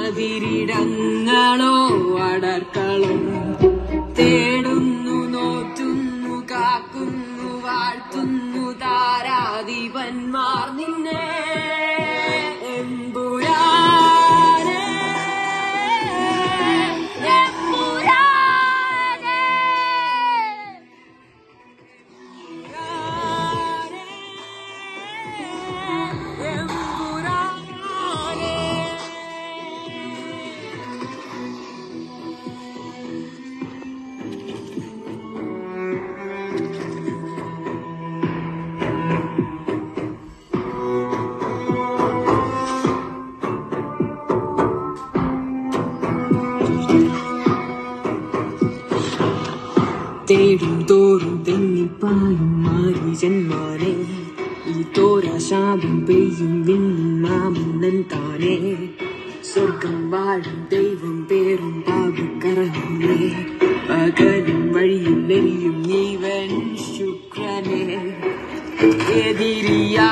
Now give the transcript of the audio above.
അതിരിടങ്ങളോ അടർക്കളും തേടുന്നു നോറ്റുന്നു കാക്കുന്നു വാഴ്ത്തുന്നു താരാധിപന്മാർ നിന്നെ എമ്പുരാനെ എമ്പുരാനെ എമ്പുരാനെ തേടും തോറും തെന്നിപ്പായും മാറി ജന്മാനെ ഈ തോരാശാപം പെയ്യും വിണ്ണും മാമന്നൻ താനേ സ്വർഗം വാഴും ദൈവം പേരും പാപക്കറങ്ങേ പകലും വഴിയിൽ എരിയും ജീവൻ ശുക്രനെ എതിരിയാ